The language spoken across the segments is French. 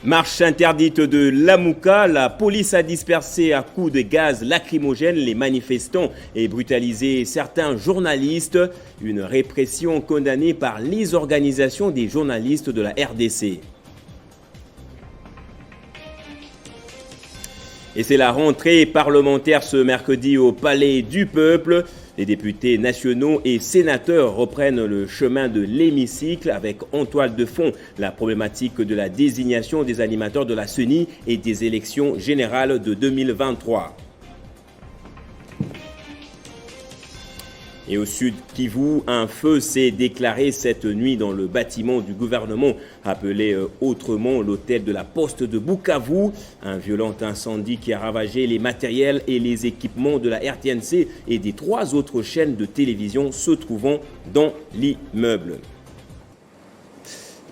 Marche interdite de Lamouka, la police a dispersé à coups de gaz lacrymogène les manifestants et brutalisé certains journalistes. Une répression condamnée par les organisations des journalistes de la RDC. Et c'est la rentrée parlementaire ce mercredi au Palais du Peuple. Les députés nationaux et sénateurs reprennent le chemin de l'hémicycle avec en toile de fond la problématique de la désignation des animateurs de la CENI et des élections générales de 2023. Et au sud Kivu, un feu s'est déclaré cette nuit dans le bâtiment du gouvernement, appelé autrement l'hôtel de la Poste de Bukavu. Un violent incendie qui a ravagé les matériels et les équipements de la RTNC et des 3 autres chaînes de télévision se trouvant dans l'immeuble.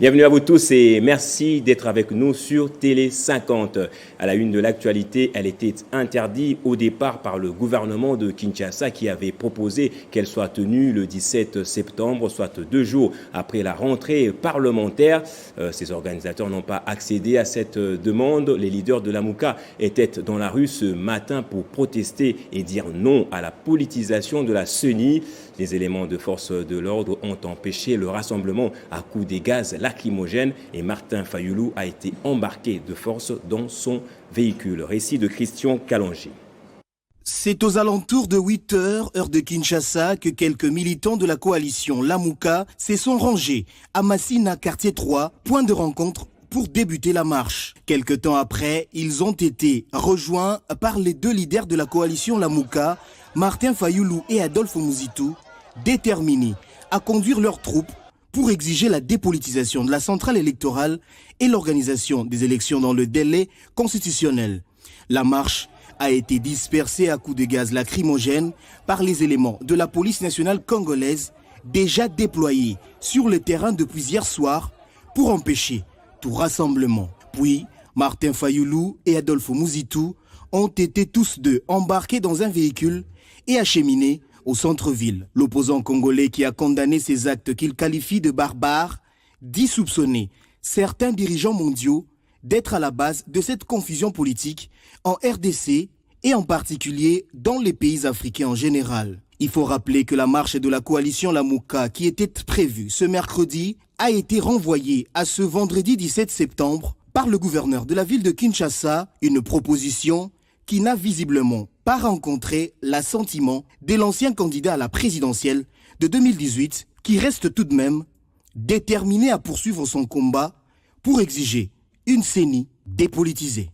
Bienvenue à vous tous et merci d'être avec nous sur Télé 50. À la une de l'actualité, elle était interdite au départ par le gouvernement de Kinshasa qui avait proposé qu'elle soit tenue le 17 septembre, soit 2 jours après la rentrée parlementaire. Ces organisateurs n'ont pas accédé à cette demande. Les leaders de Lamouka étaient dans la rue ce matin pour protester et dire non à la politisation de la CENI. Les éléments de force de l'ordre ont empêché le rassemblement à coups de gaz lacrymogène et Martin Fayoulou a été embarqué de force dans son véhicule. Récit de Christian Kalonji. C'est aux alentours de 8 heures, heure de Kinshasa, que quelques militants de la coalition Lamouka se sont rangés à Massina, quartier 3, point de rencontre pour débuter la marche. Quelque temps après, ils ont été rejoints par les 2 leaders de la coalition Lamouka, Martin Fayoulou et Adolphe Mouzitou, déterminés à conduire leurs troupes pour exiger la dépolitisation de la centrale électorale et l'organisation des élections dans le délai constitutionnel. La marche a été dispersée à coups de gaz lacrymogène par les éléments de la police nationale congolaise déjà déployés sur le terrain depuis hier soir pour empêcher tout rassemblement. Puis, Martin Fayoulou et Adolphe Mouzitou ont été tous 2 embarqués dans un véhicule et acheminés au centre-ville. L'opposant congolais qui a condamné ces actes qu'il qualifie de barbares dit soupçonner certains dirigeants mondiaux d'être à la base de cette confusion politique en RDC et en particulier dans les pays africains en général. Il faut rappeler que la marche de la coalition Lamouka qui était prévue ce mercredi a été renvoyée à ce vendredi 17 septembre par le gouverneur de la ville de Kinshasa, une proposition qui n'a visiblement pas rencontré l'assentiment de l'ancien candidat à la présidentielle de 2018 qui reste tout de même déterminé à poursuivre son combat pour exiger une CENI dépolitisée.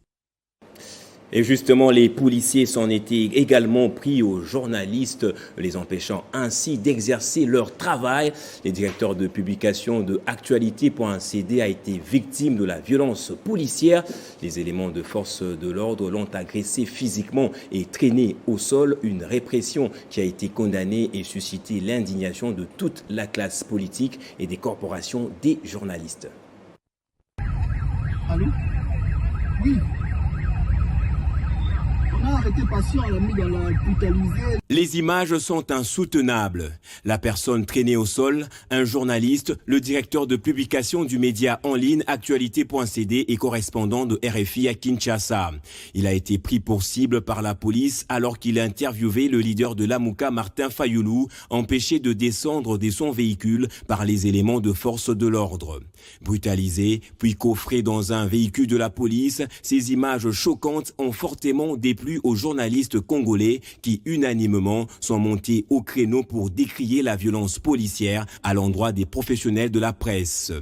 Et justement, les policiers s'en étaient également pris aux journalistes, les empêchant ainsi d'exercer leur travail. Le directeur de publication de Actualité.cd a été victime de la violence policière. Les éléments de force de l'ordre l'ont agressé physiquement et traîné au sol. Une répression qui a été condamnée et suscité l'indignation de toute la classe politique et des corporations des journalistes. Allô? Oui. Les images sont insoutenables. La personne traînée au sol, un journaliste, le directeur de publication du média en ligne Actualité.cd et correspondant de RFI à Kinshasa. Il a été pris pour cible par la police alors qu'il interviewait le leader de Lamouka, Martin Fayoulou, empêché de descendre de son véhicule par les éléments de force de l'ordre. Brutalisé, puis coffré dans un véhicule de la police, ces images choquantes ont fortement déplu aux journalistes congolais qui unanimement sont montés au créneau pour décrier la violence policière à l'endroit des professionnels de la presse.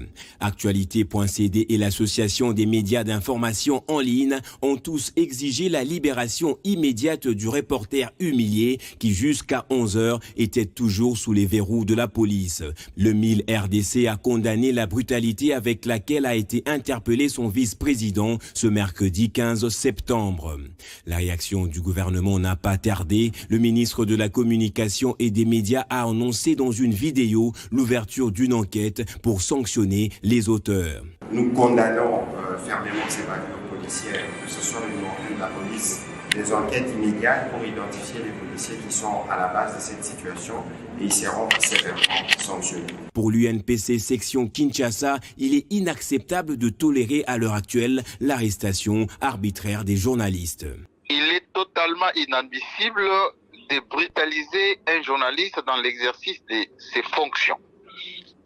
Actualité.cd et l'association des médias d'information en ligne ont tous exigé la libération immédiate du reporter humilié qui jusqu'à 11h était toujours sous les verrous de la police. Le MIL RDC a condamné la brutalité avec laquelle a été interpellé son vice-président ce mercredi 15 septembre. La réaction du gouvernement n'a pas tardé. Le ministre de la Communication et des Médias a annoncé dans une vidéo l'ouverture d'une enquête pour sanctionner les auteurs. Nous condamnons fermement ces bavures policières, que ce soit le numéro 1 de la police des enquêtes immédiates pour identifier les policiers qui sont à la base de cette situation et ils seront sévèrement sanctionnés. Pour l'UNPC section Kinshasa, il est inacceptable de tolérer à l'heure actuelle l'arrestation arbitraire des journalistes. Il est totalement inadmissible de brutaliser un journaliste dans l'exercice de ses fonctions.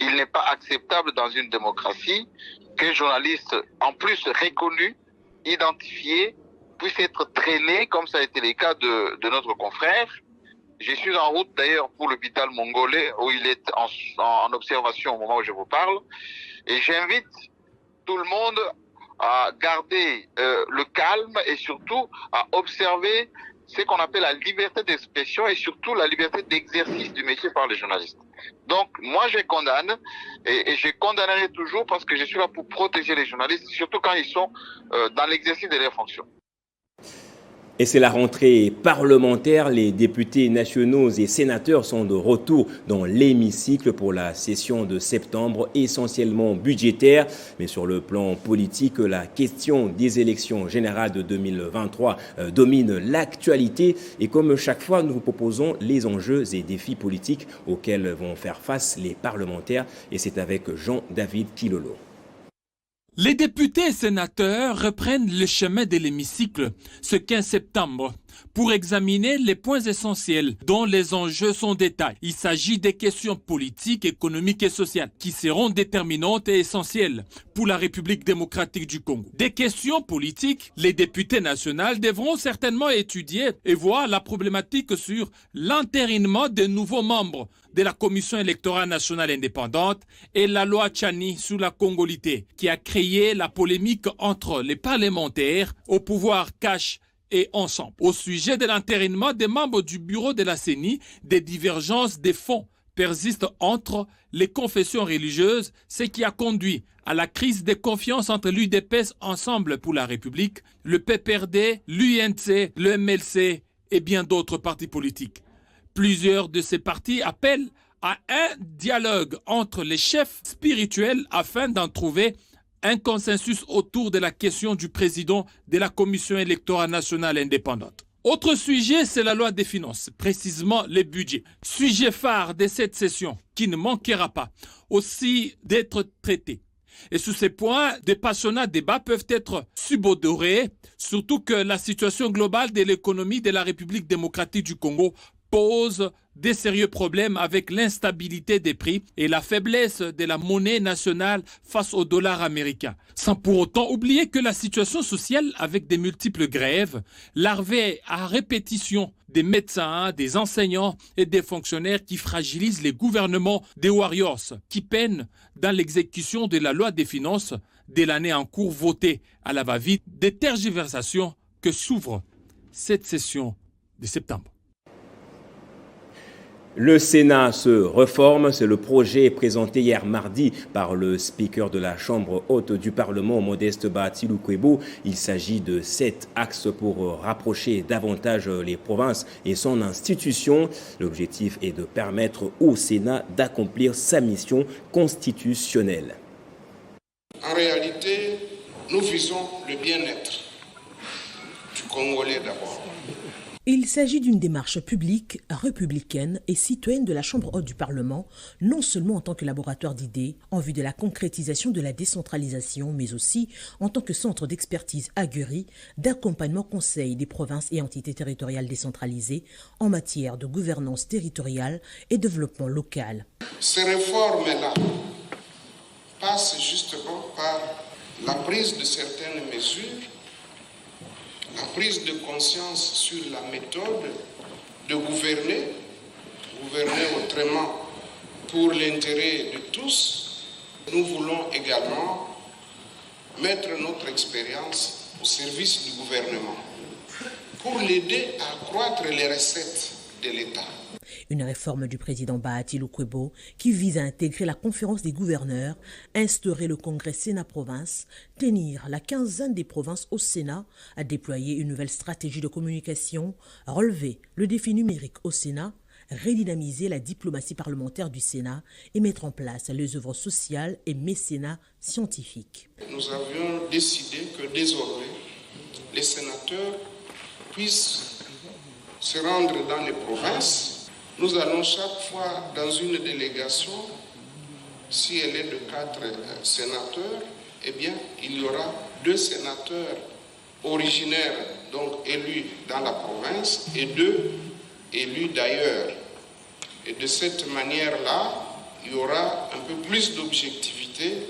Il n'est pas acceptable dans une démocratie qu'un journaliste, en plus reconnu, identifié, puisse être traîné, comme ça a été le cas de notre confrère. Je suis en route d'ailleurs pour l'hôpital mongolais où il est en observation au moment où je vous parle. Et j'invite tout le monde à garder le calme et surtout à observer ce qu'on appelle la liberté d'expression et surtout la liberté d'exercice du métier par les journalistes. Donc moi je condamne et je condamnerai toujours parce que je suis là pour protéger les journalistes, surtout quand ils sont dans l'exercice de leurs fonctions. Et c'est la rentrée parlementaire. Les députés nationaux et sénateurs sont de retour dans l'hémicycle pour la session de septembre, essentiellement budgétaire. Mais sur le plan politique, la question des élections générales de 2023 domine l'actualité. Et comme chaque fois, nous vous proposons les enjeux et défis politiques auxquels vont faire face les parlementaires. Et c'est avec Jean-David Kilolo. Les députés et sénateurs reprennent le chemin de l'hémicycle ce 15 septembre pour examiner les points essentiels dont les enjeux sont détaillés. Il s'agit des questions politiques, économiques et sociales qui seront déterminantes et essentielles pour la République démocratique du Congo. Des questions politiques, les députés nationaux devront certainement étudier et voir la problématique sur l'entérinement des nouveaux membres de la Commission électorale nationale indépendante et la loi Tchani sur la congolité qui a créé la polémique entre les parlementaires au pouvoir cash et ensemble. Au sujet de l'entérinement des membres du bureau de la CENI, des divergences des fonds persistent entre les confessions religieuses, ce qui a conduit à la crise de confiance entre l'UDPS Ensemble pour la République, le PPRD, l'UNC, le MLC et bien d'autres partis politiques. Plusieurs de ces partis appellent à un dialogue entre les chefs spirituels afin d'en trouver un consensus autour de la question du président de la Commission électorale nationale indépendante. Autre sujet, c'est la loi des finances, précisément les budgets. Sujet phare de cette session qui ne manquera pas aussi d'être traité. Et sur ces points, des passionnants débats peuvent être subodorés, surtout que la situation globale de l'économie de la République démocratique du Congo pose des sérieux problèmes avec l'instabilité des prix et la faiblesse de la monnaie nationale face au dollar américain. Sans pour autant oublier que la situation sociale avec des multiples grèves, larvées à répétition des médecins, des enseignants et des fonctionnaires qui fragilisent les gouvernements des Warriors, qui peinent dans l'exécution de la loi des finances de l'année en cours votée à la va-vite, des tergiversations que s'ouvre cette session de septembre. Le Sénat se reforme, c'est le projet présenté hier mardi par le speaker de la Chambre haute du Parlement, Modeste Bahati Lukwebo. Il s'agit de 7 axes pour rapprocher davantage les provinces et son institution. L'objectif est de permettre au Sénat d'accomplir sa mission constitutionnelle. En réalité, nous visons le bien-être du Congolais d'abord. Il s'agit d'une démarche publique, républicaine et citoyenne de la Chambre haute du Parlement, non seulement en tant que laboratoire d'idées, en vue de la concrétisation de la décentralisation, mais aussi en tant que centre d'expertise aguerri, d'accompagnement conseil des provinces et entités territoriales décentralisées en matière de gouvernance territoriale et développement local. Ces réformes-là passent justement par la prise de certaines mesures, la prise de conscience sur la méthode de gouverner autrement pour l'intérêt de tous. Nous voulons également mettre notre expérience au service du gouvernement pour l'aider à accroître les recettes de l'État. Une réforme du président Bahati Lukwebo qui vise à intégrer la conférence des gouverneurs, instaurer le congrès Sénat-Province, tenir la quinzaine des provinces au Sénat, à déployer une nouvelle stratégie de communication, relever le défi numérique au Sénat, redynamiser la diplomatie parlementaire du Sénat et mettre en place les œuvres sociales et mécénat scientifiques. Nous avions décidé que désormais, les sénateurs puissent se rendre dans les provinces. Nous allons chaque fois dans une délégation, si elle est de 4 sénateurs, eh bien, il y aura 2 sénateurs originaires, donc élus dans la province, et 2 élus d'ailleurs. Et de cette manière-là, il y aura un peu plus d'objectivité,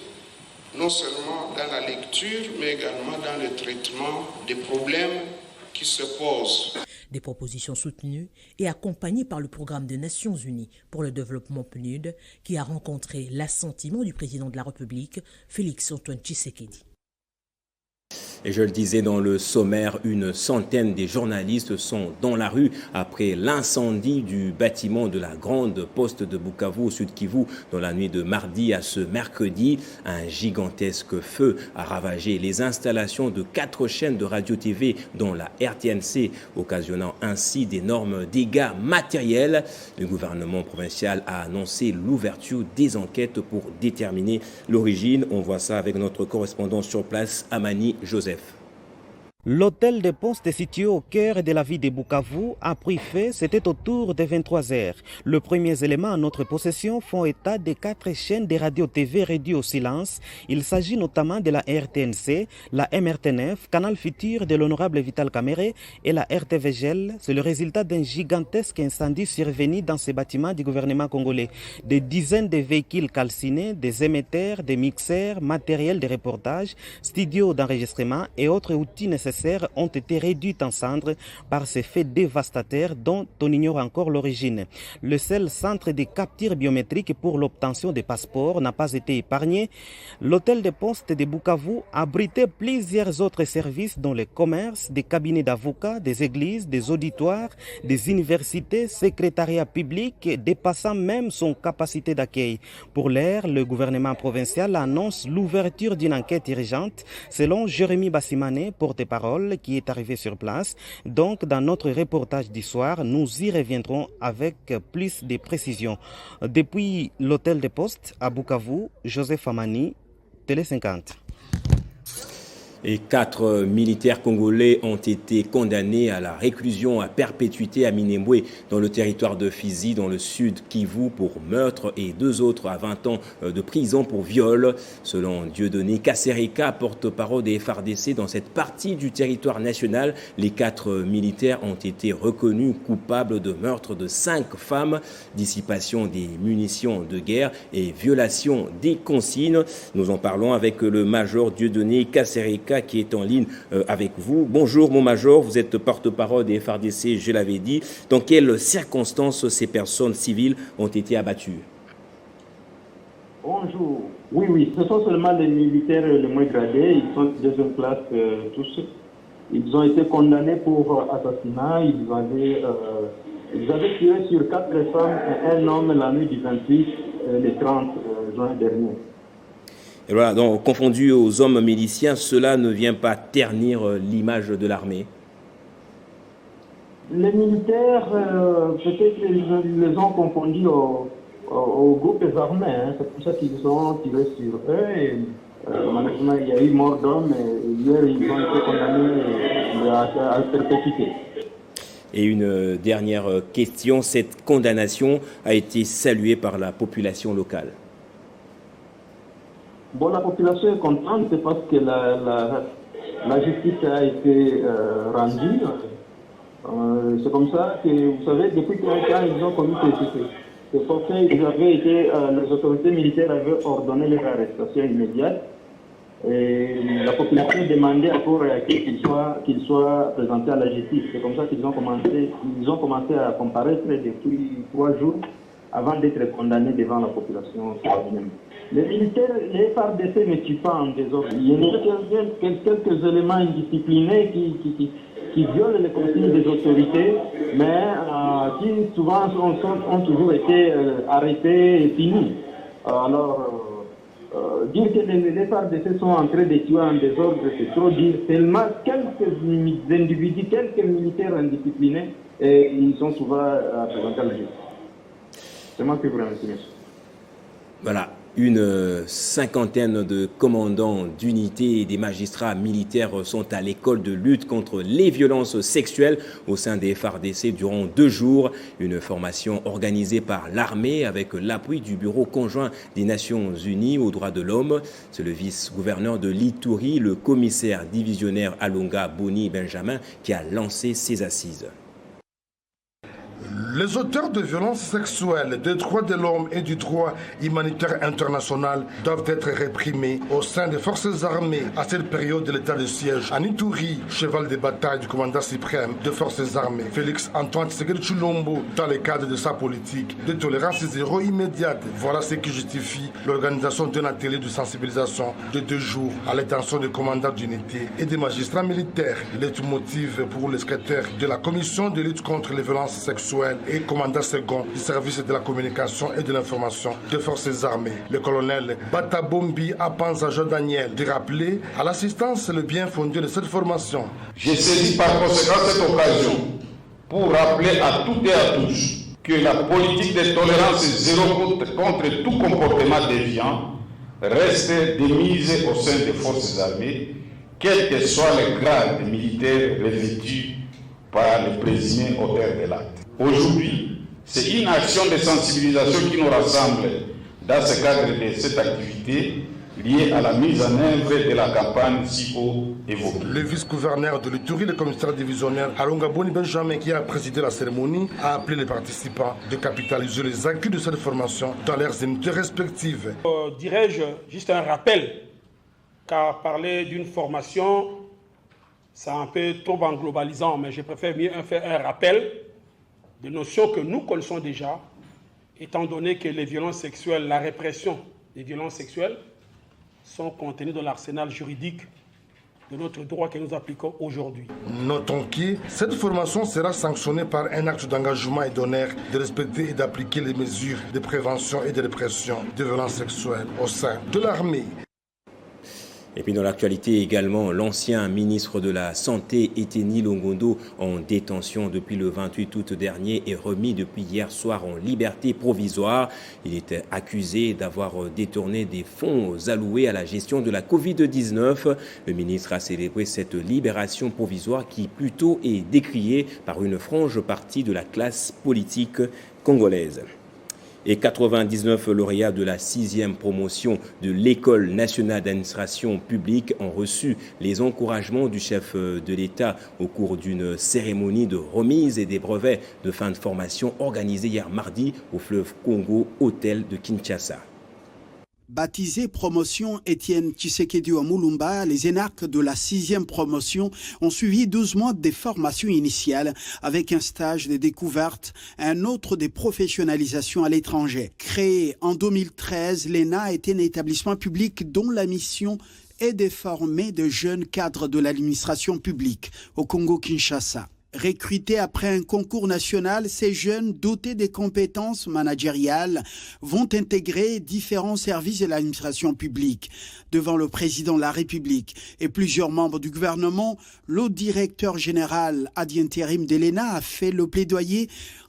non seulement dans la lecture, mais également dans le traitement des problèmes qui se posent. Des propositions soutenues et accompagnées par le programme des Nations Unies pour le développement PNUD, qui a rencontré l'assentiment du président de la République, Félix-Antoine Tshisekedi. Et je le disais dans le sommaire, une centaine des journalistes sont dans la rue après l'incendie du bâtiment de la grande poste de Bukavu au sud Kivu dans la nuit de mardi à ce mercredi. Un gigantesque feu a ravagé les installations de 4 chaînes de radio-TV dont la RTNC, occasionnant ainsi d'énormes dégâts matériels. Le gouvernement provincial a annoncé l'ouverture des enquêtes pour déterminer l'origine. On voit ça avec notre correspondant sur place, Amani Joseph. L'hôtel de poste situé au cœur de la ville de Bukavu a pris feu, c'était autour de 23h. Les premiers éléments à notre possession font état de 4 chaînes de radio-TV réduites au silence. Il s'agit notamment de la RTNC, la MRT9, Canal Futur de l'honorable Vital Kamerhe et la RTVGL. C'est le résultat d'un gigantesque incendie survenu dans ces bâtiments du gouvernement congolais. Des dizaines de véhicules calcinés, des émetteurs, des mixeurs, matériel de reportage, studios d'enregistrement et autres outils nécessaires ont été réduits en cendres par ces faits dévastateurs dont on ignore encore l'origine. Le seul centre de capture biométrique pour l'obtention des passeports n'a pas été épargné. L'hôtel de poste de Bukavu abritait plusieurs autres services dont le commerce, des cabinets d'avocats, des églises, des auditoires, des universités, secrétariat public, dépassant même son capacité d'accueil. Pour l'heure, le gouvernement provincial annonce l'ouverture d'une enquête urgente selon Jérémy Bassimane, porte-parole qui est arrivé sur place. Donc, dans notre reportage du soir, nous y reviendrons avec plus de précisions. Depuis l'hôtel de poste à Bukavu, Joseph Amani, Télé 50. Et 4 militaires congolais ont été condamnés à la réclusion à perpétuité à Minembwe dans le territoire de Fizi, dans le sud Kivu, pour meurtre et 2 autres à 20 ans de prison pour viol. Selon Dieudonné Kassereka, porte-parole des FARDC dans cette partie du territoire national, les 4 militaires ont été reconnus coupables de meurtre de 5 femmes, dissipation des munitions de guerre et violation des consignes. Nous en parlons avec le major Dieudonné Kassereka qui est en ligne avec vous. Bonjour mon major, vous êtes porte-parole des FARDC, je l'avais dit. Dans quelles circonstances ces personnes civiles ont été abattues? Bonjour. Oui, ce sont seulement les militaires les moins gradés, ils sont de deuxième classe tous. Ils ont été condamnés pour assassinat, ils avaient tué sur 4 femmes et un homme la nuit du 28 et le 30 juin dernier. Et voilà, donc confondu aux hommes miliciens, cela ne vient pas ternir l'image de l'armée? Les militaires, peut-être qu'ils les ont confondus aux groupes armés. Hein. C'est pour ça qu'ils ont tiré sur eux. Et, malheureusement, il y a eu mort d'hommes et hier, ils ont été condamnés à perpétuité. Et une dernière question, cette condamnation a été saluée par la population locale? Bon, la population est contente, c'est parce que la justice a été rendue. C'est comme ça que, vous savez, depuis quand ils ont commis ces faits, les autorités militaires avaient ordonné leur arrestation immédiate. Et la population demandait à Cour qu'il soit présenté à la justice. C'est comme ça qu'ils ont commencé à comparaître depuis 3 jours avant d'être condamnés devant la population. Les militaires, les FARDC ne tuent pas en désordre. Il y a quelques éléments indisciplinés qui violent les consignes des autorités, mais qui souvent ont toujours été arrêtés et finis. Alors, dire que les FARDC sont en train de tuer en désordre, c'est trop dire. Seulement quelques individus, quelques militaires indisciplinés, et ils sont souvent présentés à la justice. C'est moi qui vous remercie, monsieur. Voilà. Une cinquantaine de commandants d'unités et des magistrats militaires sont à l'école de lutte contre les violences sexuelles au sein des FARDC durant 2 jours. Une formation organisée par l'armée avec l'appui du Bureau conjoint des Nations Unies aux droits de l'homme. C'est le vice-gouverneur de l'Ituri, le commissaire divisionnaire Alonga Boni Benjamin, qui a lancé ces assises. Les auteurs de violences sexuelles, des droits de l'homme et du droit humanitaire international doivent être réprimés au sein des forces armées à cette période de l'état de siège. En Ituri, cheval de bataille du commandant suprême des forces armées, Félix Antoine Tshisekedi Tshilombo, dans le cadre de sa politique de tolérance zéro immédiate. Voilà ce qui justifie l'organisation d'un atelier de sensibilisation de 2 jours à l'intention des commandants d'unité et des magistrats militaires. Leitmotiv pour le secrétaire de la commission de lutte contre les violences sexuelles et commandant second du service de la communication et de l'information des forces armées, le colonel Batabombi Apanzajo Daniel, de rappeler à l'assistance le bien fondé de cette formation. J'ai saisi par conséquent cette occasion pour rappeler à toutes et à tous que la politique de tolérance zéro contre tout comportement déviant reste démise au sein des forces armées, quel que soit le grade militaire revêtu par le présumé auteur de l'acte. Aujourd'hui, c'est une action de sensibilisation qui nous rassemble dans ce cadre de cette activité liée à la mise en œuvre de la campagne si haut évoquée. Le vice-gouverneur de l'Ituri, le commissaire divisionnaire Alonga Boni Benjamin, qui a présidé la cérémonie, a appelé les participants de capitaliser les acquis de cette formation dans leurs unités respectives. Dirais-je juste un rappel, car parler d'une formation, c'est un peu trop en globalisant, mais je préfère mieux faire un rappel de notions que nous connaissons déjà, étant donné que les violences sexuelles, la répression des violences sexuelles sont contenues dans l'arsenal juridique de notre droit que nous appliquons aujourd'hui. Notons que cette formation sera sanctionnée par un acte d'engagement et d'honneur de respecter et d'appliquer les mesures de prévention et de répression des violences sexuelles au sein de l'armée. Et puis dans l'actualité également, l'ancien ministre de la Santé, Eteni Longondo, en détention depuis le 28 août dernier, est remis depuis hier soir en liberté provisoire. Il était accusé d'avoir détourné des fonds alloués à la gestion de la Covid-19. Le ministre a célébré cette libération provisoire qui plutôt est décriée par une frange partie de la classe politique congolaise. Et 99 lauréats de la 6e promotion de l'École nationale d'administration publique ont reçu les encouragements du chef de l'État au cours d'une cérémonie de remise et des brevets de fin de formation organisée hier mardi au fleuve Congo, hôtel de Kinshasa. Baptisé promotion Étienne Tshisekedi Mulumba, les énarques de la 6e promotion ont suivi 12 mois de formation initiale avec un stage de découverte, un autre de professionnalisation à l'étranger. Créé en 2013, l'ENA est un établissement public dont la mission est de former de jeunes cadres de l'administration publique au Congo-Kinshasa. Recrutés après un concours national, ces jeunes dotés des compétences managériales vont intégrer différents services de l'administration publique. Devant le président de la République et plusieurs membres du gouvernement, le directeur général ad interim de l'ENA a fait le plaidoyer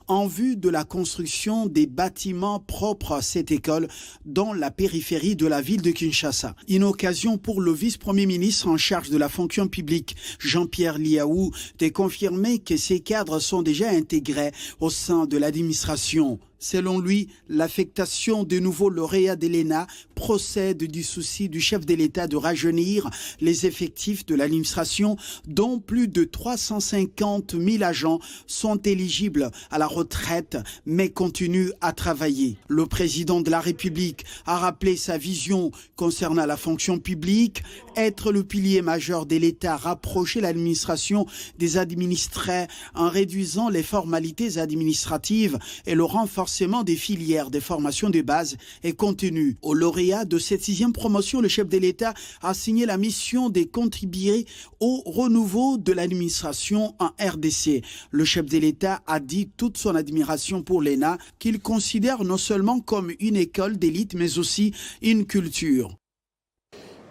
en vue de la construction des bâtiments propres à cette école dans la périphérie de la ville de Kinshasa. Une occasion pour le vice-premier ministre en charge de la fonction publique, Jean-Pierre Liaou, de confirmer que ces cadres sont déjà intégrés au sein de l'administration. Selon lui, l'affectation de nouveaux lauréats de l'ENA procède du souci du chef de l'État de rajeunir les effectifs de l'administration, dont plus de 350 000 agents sont éligibles à la retraite, mais continuent à travailler. Le président de la République a rappelé sa vision concernant la fonction publique, être le pilier majeur de l'État, rapprocher l'administration des administrés en réduisant les formalités administratives et le renforcement des filières de formation de base et continue. Au lauréat de cette 6e promotion, le chef de l'État a signé la mission de contribuer au renouveau de l'administration en RDC. Le chef de l'État a dit toute son admiration pour l'ENA, qu'il considère non seulement comme une école d'élite, mais aussi une culture.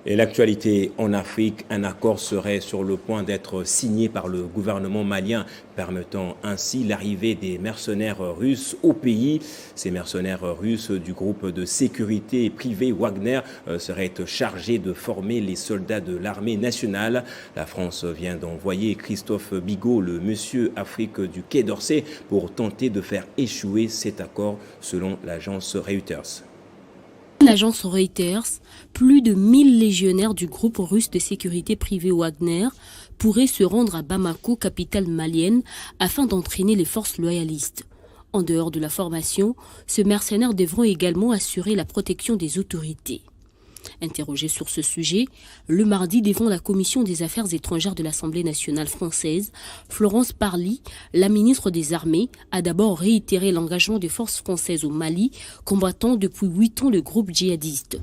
Et l'actualité en Afrique, un accord serait sur le point d'être signé par le gouvernement malien, permettant ainsi l'arrivée des mercenaires russes au pays. Ces mercenaires russes du groupe de sécurité privé Wagner seraient chargés de former les soldats de l'armée nationale. La France vient d'envoyer Christophe Bigot, le monsieur Afrique du Quai d'Orsay, pour tenter de faire échouer cet accord, selon l'agence Reuters. L'agence Reuters, plus de 1000 légionnaires du groupe russe de sécurité privé Wagner pourraient se rendre à Bamako, capitale malienne, afin d'entraîner les forces loyalistes. En dehors de la formation, ces mercenaires devront également assurer la protection des autorités. Interrogée sur ce sujet, le mardi devant la Commission des Affaires étrangères de l'Assemblée nationale française, Florence Parly, la ministre des Armées, a d'abord réitéré l'engagement des forces françaises au Mali, combattant depuis 8 ans le groupe djihadiste.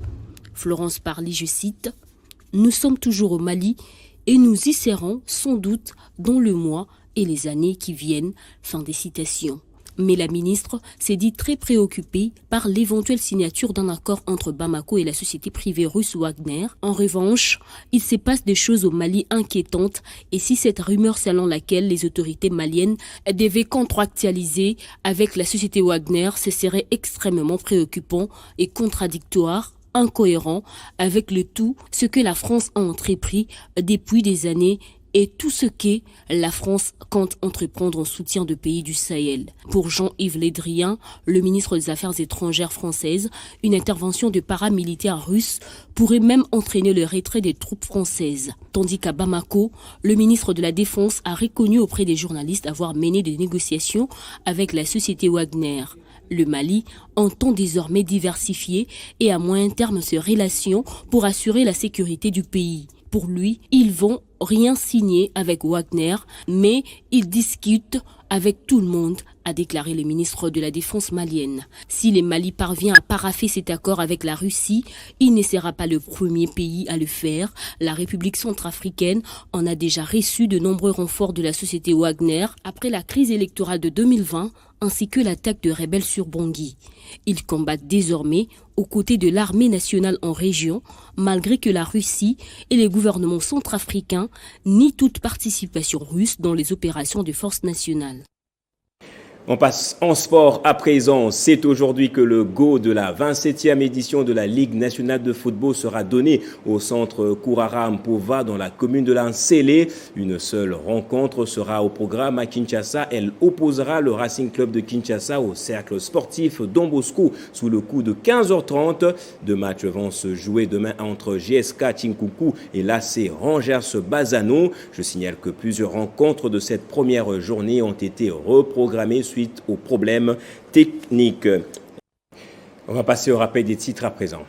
Florence Parly, je cite, « Nous sommes toujours au Mali et nous y serons sans doute dans le mois et les années qui viennent. » Fin des citations. Mais la ministre s'est dit très préoccupée par l'éventuelle signature d'un accord entre Bamako et la société privée russe Wagner. En revanche, il se passe des choses au Mali inquiétantes et si cette rumeur selon laquelle les autorités maliennes devaient contractualiser avec la société Wagner, ce serait extrêmement préoccupant et contradictoire, incohérent avec le tout ce que la France a entrepris depuis des années et tout ce que la France compte entreprendre en soutien de pays du Sahel. Pour Jean-Yves Le Drian, le ministre des Affaires étrangères françaises, une intervention de paramilitaires russes pourrait même entraîner le retrait des troupes françaises. Tandis qu'à Bamako, le ministre de la Défense a reconnu auprès des journalistes avoir mené des négociations avec la société Wagner. Le Mali entend désormais diversifier et à moyen terme ses relations pour assurer la sécurité du pays. Pour lui, ils vont rien signer avec Wagner, mais ils discutent avec tout le monde, a déclaré le ministre de la Défense malienne. Si le Mali parvient à paraffer cet accord avec la Russie, il ne sera pas le premier pays à le faire. La République centrafricaine en a déjà reçu de nombreux renforts de la société Wagner après la crise électorale de 2020 ainsi que l'attaque de rebelles sur Bangui. Ils combattent désormais aux côtés de l'armée nationale en région, malgré que la Russie et les gouvernements centrafricains nient toute participation russe dans les opérations des forces nationales. On passe en sport à présent. C'est aujourd'hui que le go de la 27e édition de la Ligue nationale de football sera donné au centre Kourara Mpova dans la commune de Lansele. Une seule rencontre sera au programme à Kinshasa. Elle opposera le Racing Club de Kinshasa au cercle sportif Don Bosco sous le coup de 15h30. Deux matchs vont se jouer demain entre GSK Chinkuku et l'AC Rangers Bazano. Je signale que plusieurs rencontres de cette première journée ont été reprogrammées suite aux problèmes techniques. On va passer au rappel des titres à présent.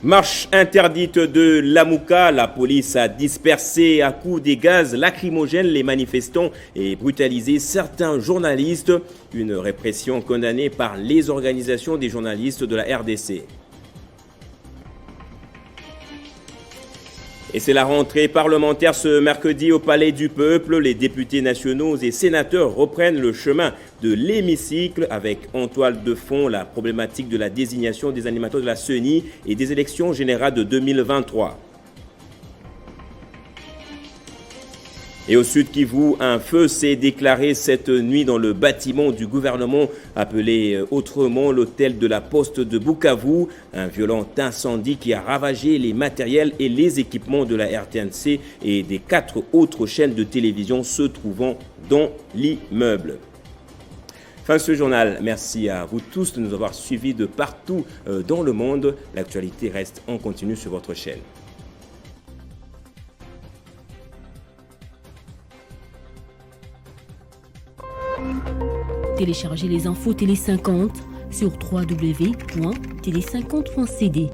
Marche interdite de Lamouka, la police a dispersé à coups de gaz lacrymogènes les manifestants et brutalisé certains journalistes. Une répression condamnée par les organisations des journalistes de la RDC. Et c'est la rentrée parlementaire ce mercredi au Palais du Peuple. Les députés nationaux et sénateurs reprennent le chemin de l'hémicycle avec en toile de fond la problématique de la désignation des animateurs de la CENI et des élections générales de 2023. Et au Sud Kivu, un feu s'est déclaré cette nuit dans le bâtiment du gouvernement appelé autrement l'hôtel de la Poste de Bukavu. Un violent incendie qui a ravagé les matériels et les équipements de la RTNC et des 4 autres chaînes de télévision se trouvant dans l'immeuble. Fin de ce journal. Merci à vous tous de nous avoir suivis de partout dans le monde. L'actualité reste en continu sur votre chaîne. Téléchargez les infos Télé 50 sur www.tele50.cd.